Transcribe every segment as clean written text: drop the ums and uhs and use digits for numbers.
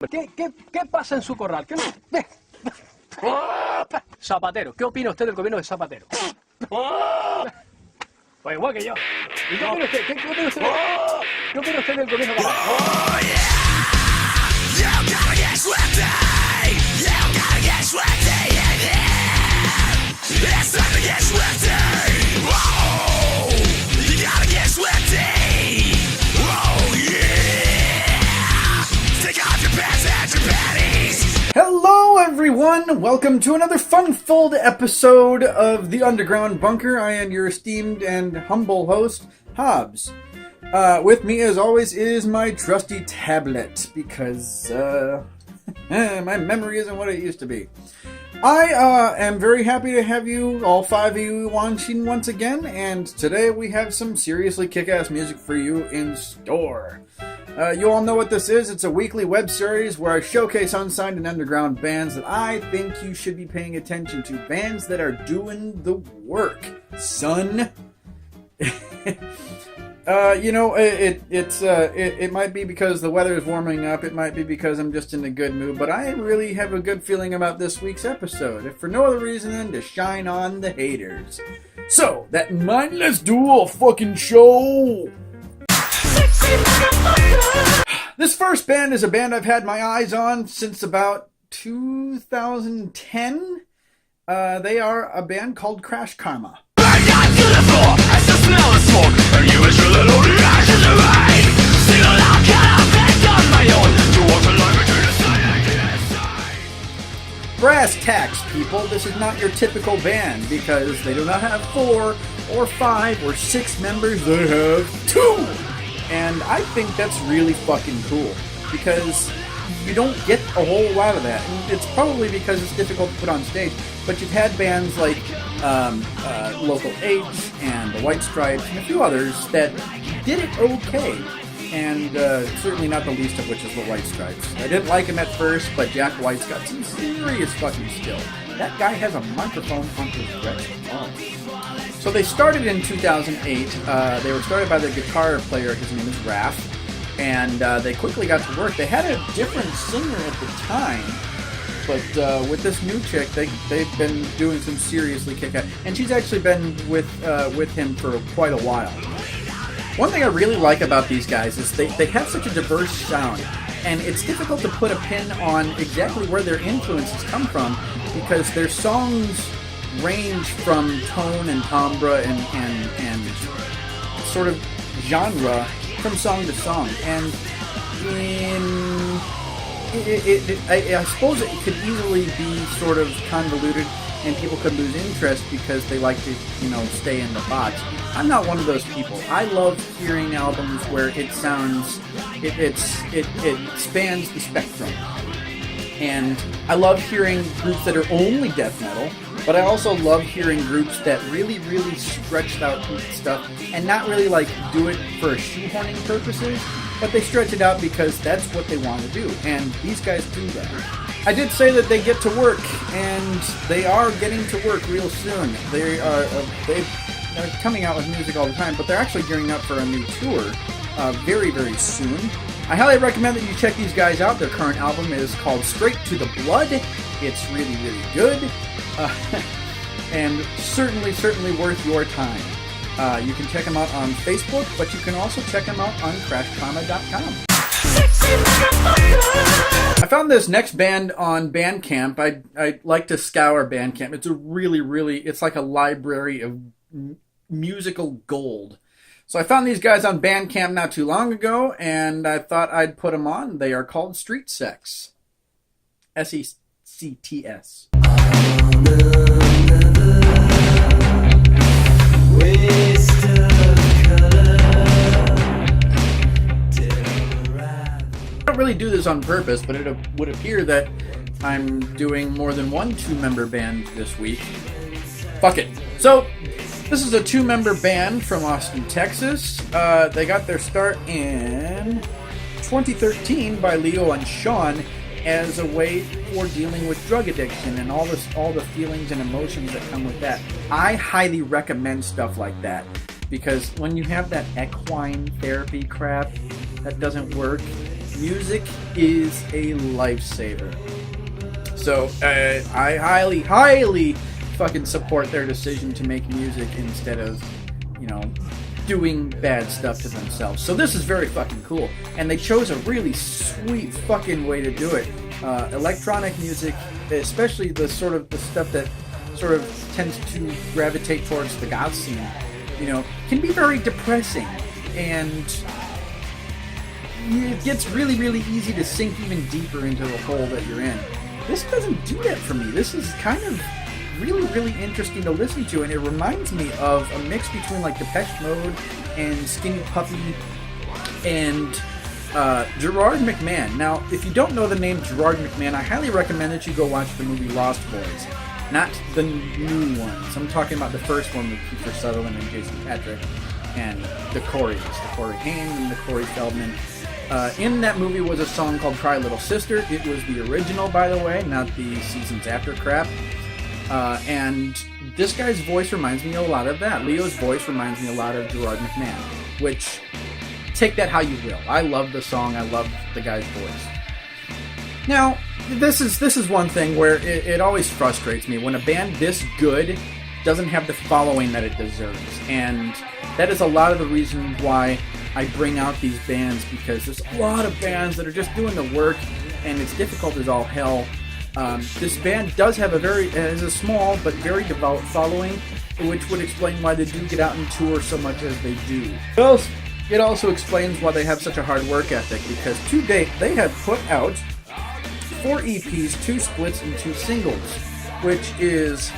¿Qué pasa en su corral? Zapatero. ¿Qué opina usted del gobierno de Zapatero? Pues igual que yo. ¿Y qué opina usted? ¿Qué opina usted? ¿Qué opina usted del gobierno de Zapatero? Oh yeah! You gotta get Schwifty! You gotta get Schwifty in here! It's time to get Schwifty! Whoa! You gotta get Schwifty! Oh yeah! Take off your pants and your panties! Hello everyone! Welcome to another fun-filled episode of The Underground Bunker. I am your esteemed and humble host, Hobbs. With me, as always, is my trusty tablet, because, my memory isn't what it used to be. I am very happy to have you, all five of you, watching once again, and today we have some seriously kick-ass music for you in store. You all know what this is. It's a weekly web series where I showcase unsigned and underground bands that I think you should be paying attention to. Bands that are doing the work, son. It might be because the weather is warming up. It might be because I'm just in a good mood. But I really have a good feeling about this week's episode, if for no other reason than to shine on the haters. So, that in mind, let's do a fucking show! This first band is a band I've had my eyes on since about 2010. They are a band called Crash Karma. Burn down to the floor as the smell of smoke, and you as your little ashes away. Sing aloud, can I think on my own to walk alive between the side and inside. Brass tacks, people. This is not your typical band because they do not have 4 or 5 or 6 members. They have 2. And I think that's really fucking cool because you don't get a whole lot of that. And it's probably because it's difficult to put on stage. But you've had bands like Local H and the White Stripes and a few others that did it okay. And certainly not the least of which is the White Stripes. I didn't like him at first, but Jack White's got some serious fucking skill. That guy has a microphone on his wrist. Oh. So they started in 2008. They were started by the guitar player. His name is Raph. And they quickly got to work. They had a different singer at the time. But with this new chick, they've been doing some seriously kick-ass. And she's actually been with him for quite a while. One thing I really like about these guys is they have such a diverse sound. And it's difficult to put a pin on exactly where their influences come from because their songs range from tone and timbre and sort of genre from song to song. And I suppose it could easily be sort of convoluted and people could lose interest because they like to, stay in the box. I'm not one of those people. I love hearing albums where it sounds, it spans the spectrum. And I love hearing groups that are only death metal, but I also love hearing groups that really, really stretch out stuff and not really do it for shoehorning purposes, but they stretch it out because that's what they want to do, and these guys do that. I did say that they get to work, and they are getting to work real soon. They're coming out with music all the time, but they're actually gearing up for a new tour very, very soon. I highly recommend that you check these guys out. Their current album is called Straight to the Blood. It's really, really good. And certainly worth your time. You can check them out on Facebook, but you can also check them out on crashkarma.com. I found this next band on Bandcamp. I like to scour Bandcamp. It's a really, it's like a library of musical gold. So I found these guys on Bandcamp not too long ago, and I thought I'd put them on. They are called Street Sex. SECTS. I don't really do this on purpose, but it would appear that I'm doing more than one 2-member band this week. Fuck it. So, this is a 2-member band from Austin, Texas. They got their start in 2013 by Leo and Sean as a way for dealing with drug addiction and all the feelings and emotions that come with that. I highly recommend stuff like that because when you have that equine therapy crap that doesn't work, Music is a lifesaver. So I highly fucking support their decision to make music instead of, doing bad stuff to themselves. So this is very fucking cool. And they chose a really sweet fucking way to do it. Electronic music, especially the stuff that sort of tends to gravitate towards the goth scene, can be very depressing. And it gets really, really easy to sink even deeper into the hole that you're in. This doesn't do that for me. This is kind of really, really interesting to listen to, and it reminds me of a mix between like Depeche Mode and Skinny Puppy and Gerard McMahon. Now, if you don't know the name Gerard McMahon, I highly recommend that you go watch the movie Lost Boys. Not the new ones. I'm talking about the first one with Kiefer Sutherland and Jason Patrick and the Coreys, the Corey Haim and the Corey Feldman. In that movie was a song called Cry Little Sister. It was the original, by the way, not the seasons after crap. And this guy's voice reminds me a lot of that. Leo's voice reminds me a lot of Gerard McMahon, which, take that how you will. I love the song. I love the guy's voice. Now, this is one thing where it always frustrates me when a band this good doesn't have the following that it deserves. And that is a lot of the reason why I bring out these bands, because there's a lot of bands that are just doing the work, and it's difficult as all hell. This band does have a small but very devout following, which would explain why they do get out and tour so much as they do. It also explains why they have such a hard work ethic, because to date they have put out 4 EPs, 2 splits, and 2 singles, which is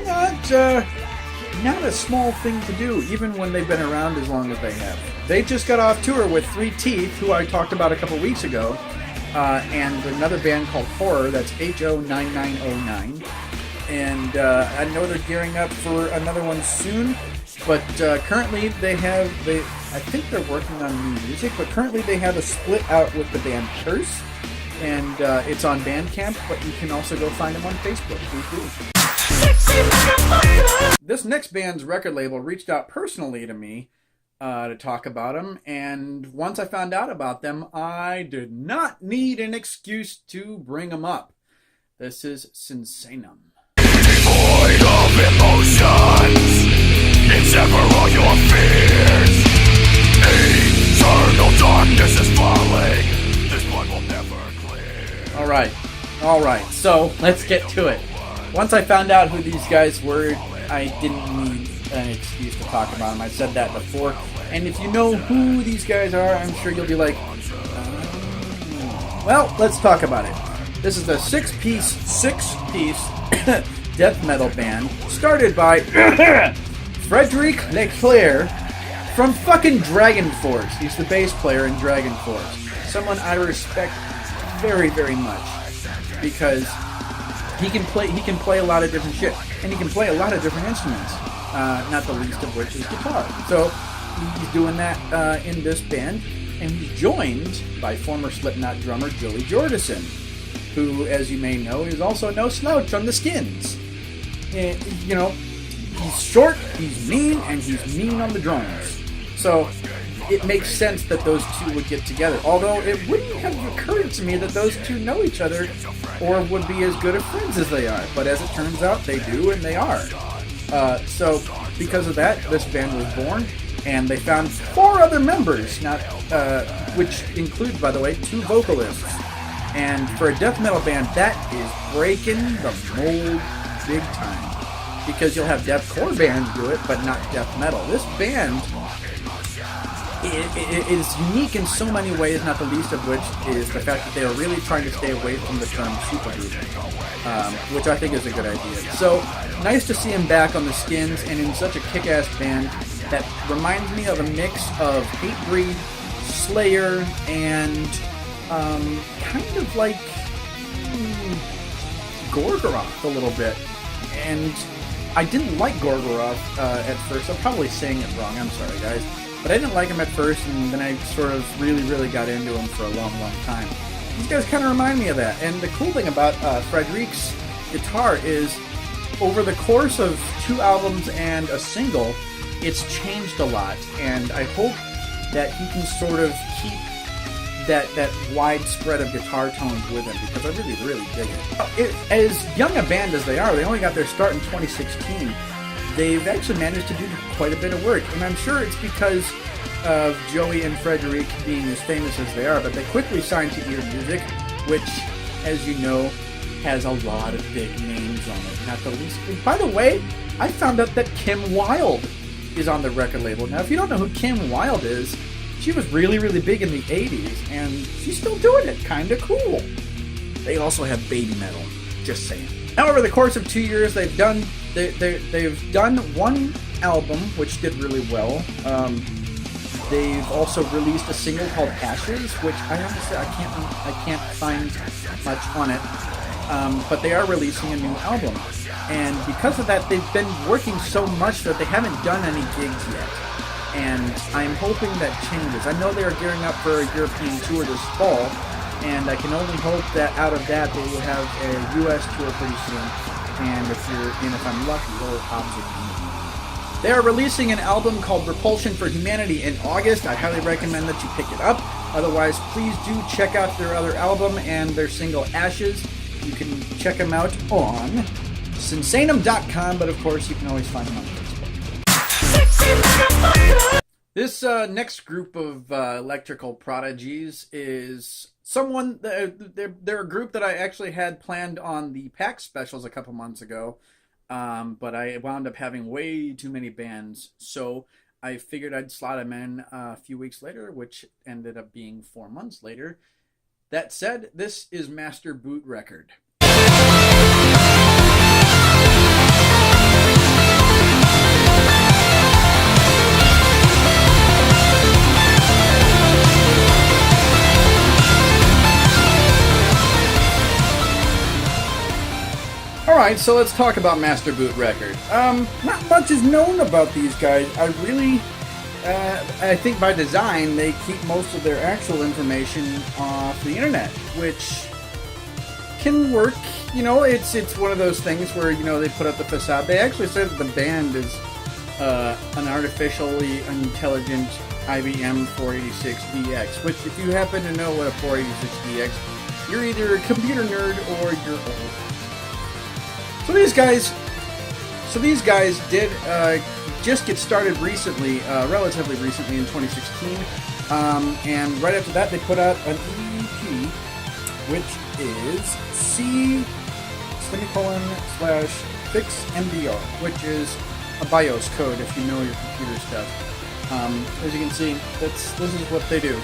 not a small thing to do, even when they've been around as long as they have. They just got off tour with 3 Teeth, who I talked about a couple weeks ago, and another band called Horror, that's HO9909. And I know they're gearing up for another one soon, but currently I think they're working on new music, but currently they have a split out with the band Curse, and it's on Bandcamp, but you can also go find them on Facebook. This next band's record label reached out personally to me to talk about them, and once I found out about them, I did not need an excuse to bring them up. This is Sinsanum. Void of emotions, insever all your fears. Eternal darkness is falling. This blood will never clear. Alright, so let's get to it. Once I found out who these guys were, I didn't need an excuse to talk about them. I said that before. And if you know who these guys are, I'm sure you'll be like, well, let's talk about it. This is the six-piece death metal band started by Frederic Leclerc from fucking Dragon Force. He's the bass player in Dragon Force. Someone I respect very, very much, because he can play a lot of different shit, and he can play a lot of different instruments, not the least of which is guitar. So he's doing that in this band, and he's joined by former Slipknot drummer Joey Jordison, who, as you may know, is also no slouch on the Skins. He's short, he's mean, and he's mean on the drums. So it makes sense that those two would get together. Although it wouldn't have occurred to me that those two know each other or would be as good of friends as they are. But as it turns out, they do, and they are. So because of that, this band was born, and they found 4 other members, which include, by the way, 2 vocalists. And for a death metal band, that is breaking the mold big time. Because you'll have deathcore bands do it, but not death metal. This band it is unique in so many ways, not the least of which is the fact that they are really trying to stay away from the term supergroup, which I think is a good idea. So, nice to see him back on the Skins and in such a kick-ass band that reminds me of a mix of Hatebreed, Slayer, and kind of like Gorgoroth a little bit. And I didn't like Gorgoroth at first. I'm probably saying it wrong. I'm sorry, guys. But I didn't like him at first, and then I sort of really, really got into him for a long, long time. These guys kind of remind me of that. And the cool thing about Fredric's guitar is, over the course of 2 albums and a single, it's changed a lot. And I hope that he can sort of keep that wide spread of guitar tones with them, because I really dig it. As young a band as they are, they only got their start in 2016. They've actually managed to do quite a bit of work, and I'm sure it's because of Joey and Frederic being as famous as they are, but they quickly signed to Ear Music, which, as you know, has a lot of big names on it, not the least. And by the way, I found out that Kim Wilde is on the record label. Now, if you don't know who Kim Wilde is, she was really big in the 80s, and she's still doing it. Kinda cool. They also have baby metal, just saying. Now, over the course of 2 years, they've done one album, which did really well. They've also released a single called Ashes, which I honestly I can't find much on it. But they are releasing a new album, and because of that, they've been working so much that they haven't done any gigs yet. And I'm hoping that changes. I know they are gearing up for a European tour this fall, and I can only hope that out of that they will have a U.S. tour pretty soon. And if I'm lucky, they'll obviously. They are releasing an album called Repulsion for Humanity in August. I highly recommend that you pick it up. Otherwise, please do check out their other album and their single Ashes. You can check them out on Sinsanum.com, but of course you can always find them on Facebook. This next group of electrical prodigies is someone, they're a group that I actually had planned on the PAX specials a couple months ago. But I wound up having way too many bands, so I figured I'd slot them in a few weeks later, which ended up being 4 months later. That said, this is Master Boot Record. Alright, so let's talk about Master Boot Record. Not much is known about these guys. I think by design, they keep most of their actual information off the internet, which can work. You know, it's one of those things where, you know, they put up the facade. They actually said that the band is an artificially intelligent IBM 486DX, which, if you happen to know what a 486DX, you're either a computer nerd or you're old. So these guys did just get started recently, relatively recently in 2016, and right after that they put out an EP, which is C:/fixMDR, which is a BIOS code if you know your computer stuff. As you can see, this is what they do.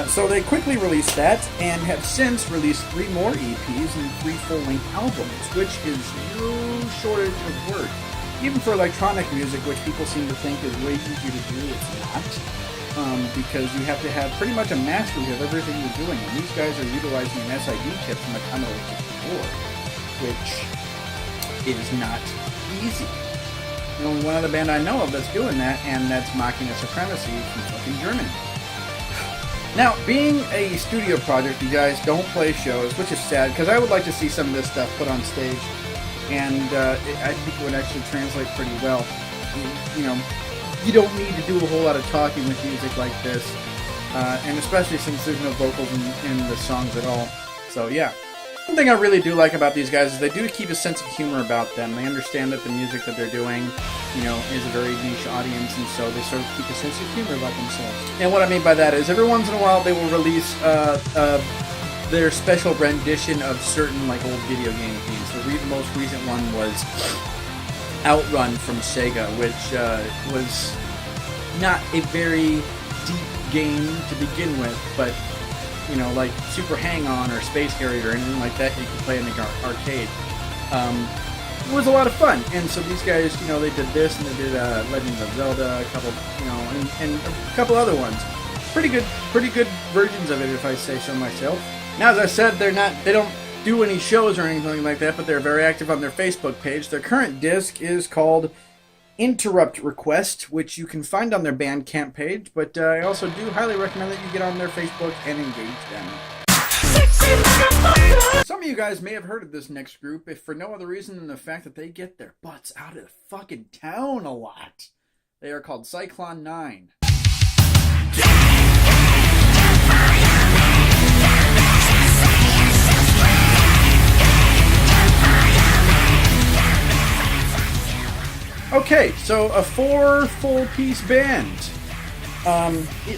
So they quickly released that, and have since released 3 more EPs and 3 full-length albums, which is no shortage of work. Even for electronic music, which people seem to think is way easier to do, it's not. Because you have to have pretty much a mastery of everything you're doing. And these guys are utilizing an SID chip from a Commodore 64, which is not easy. You know, one other band I know of that's doing that, and that's Machina Supremacy from fucking Germany. Now, being a studio project, you guys don't play shows, which is sad, because I would like to see some of this stuff put on stage, and I think it would actually translate pretty well. You know, you don't need to do a whole lot of talking with music like this, and especially since there's no vocals in the songs at all. So, yeah. One thing I really do like about these guys is they do keep a sense of humor about them. They understand that the music that they're doing, you know, is a very niche audience, and so they sort of keep a sense of humor about themselves. And what I mean by that is every once in a while they will release their special rendition of certain, like, old video game themes. The most recent one was Outrun from Sega, which was not a very deep game to begin with, but, you know, like Super Hang-On or Space Harrier or anything like that you could play in the arcade. It was a lot of fun, and so these guys, you know, they did this, and they did Legend of Zelda, a couple, you know, and a couple other ones. Pretty good versions of it, if I say so myself. Now, as I said, they don't do any shows or anything like that, but they're very active on their Facebook page. Their current disc is called Interrupt Request, which you can find on their Bandcamp page, but I also do highly recommend that you get on their Facebook and engage them. Some of you guys may have heard of this next group, if for no other reason than the fact that they get their butts out of the fucking town a lot. They are called Cyclone 9. Okay, so a 4 full-piece band.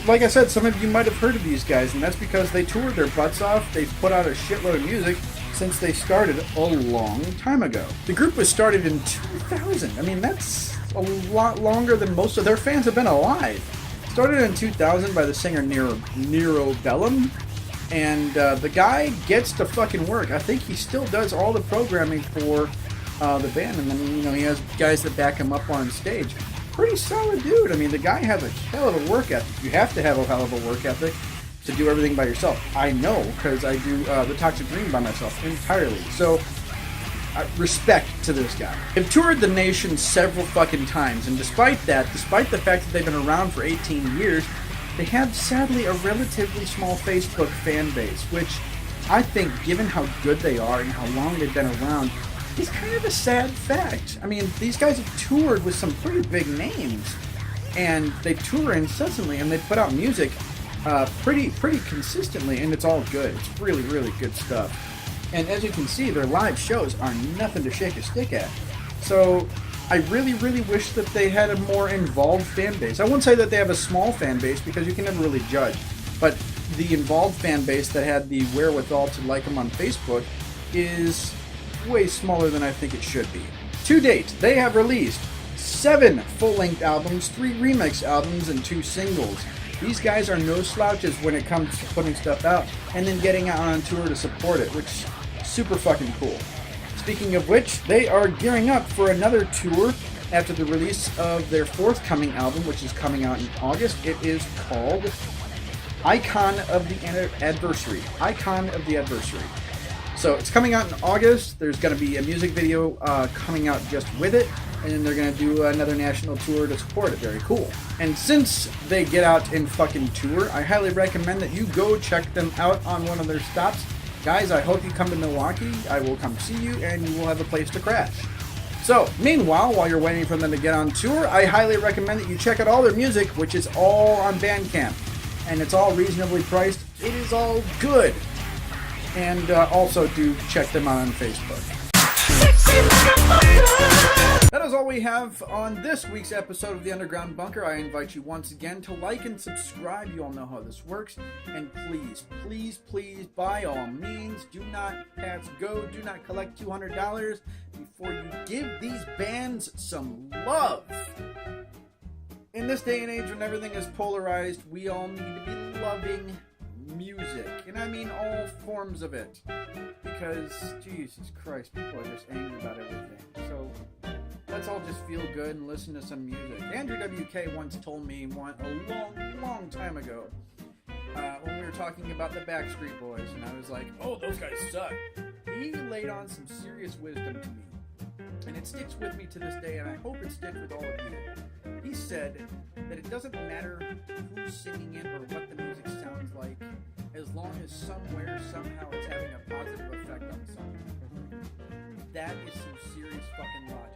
Like I said, some of you might have heard of these guys, and that's because they toured their butts off. They've put out a shitload of music since they started a long time ago. The group was started in 2000. I mean, that's a lot longer than most of their fans have been alive. Started in 2000 by the singer Nero Bellum, and the guy gets to fucking work. I think he still does all the programming for the band, and then, you know, he has guys that back him up on stage. Pretty solid dude. I mean, the guy has a hell of a work ethic. You have to have a hell of a work ethic to do everything by yourself. I know, because I do the Toxic Green by myself entirely. So, respect to this guy. They've toured the nation several fucking times, and despite the fact that they've been around for 18 years, they have, sadly, a relatively small Facebook fan base, which I think, given how good they are and how long they've been around, is kind of a sad fact. I mean, these guys have toured with some pretty big names, and they tour incessantly, and they put out music pretty consistently, and it's all good. It's really, really good stuff. And as you can see, their live shows are nothing to shake a stick at. So I really, really wish that they had a more involved fan base. I wouldn't say that they have a small fan base, because you can never really judge, but the involved fan base that had the wherewithal to like them on Facebook is way smaller than I think it should be. To date, they have released 7 full-length albums, 3 remix albums, and 2 singles. These guys are no slouches when it comes to putting stuff out and then getting out on tour to support it, which is super fucking cool. Speaking of which, they are gearing up for another tour after the release of their forthcoming album, which is coming out in August. It is called Icon of the Adversary. Icon of the Adversary. So it's coming out in August. There's going to be a music video coming out just with it, and then they're going to do another national tour to support it. Very cool. And since they get out and fucking tour, I highly recommend that you go check them out on one of their stops. Guys, I hope you come to Milwaukee. I will come see you, and you will have a place to crash. So, meanwhile, while you're waiting for them to get on tour, I highly recommend that you check out all their music, which is all on Bandcamp. And it's all reasonably priced. It is all good. And also do check them out on Facebook. That is all we have on this week's episode of The Underground Bunker. I invite you once again to like and subscribe. You all know how this works. And please, please, please, by all means, do not pass go. Do not collect $200 before you give these bands some love. In this day and age when everything is polarized, we all need to be loving music, and I mean all forms of it, because Jesus Christ, people are just angry about everything. So let's all just feel good and listen to some music. Andrew WK once told me a long time ago when we were talking about the Backstreet Boys, and I was like, oh, those guys suck. He laid on some serious wisdom to me, and it sticks with me to this day, and I hope it sticks with all of you. He said that it doesn't matter who's singing it or what the music sounds like, as long as somewhere, somehow, it's having a positive effect on someone. That is some serious fucking logic.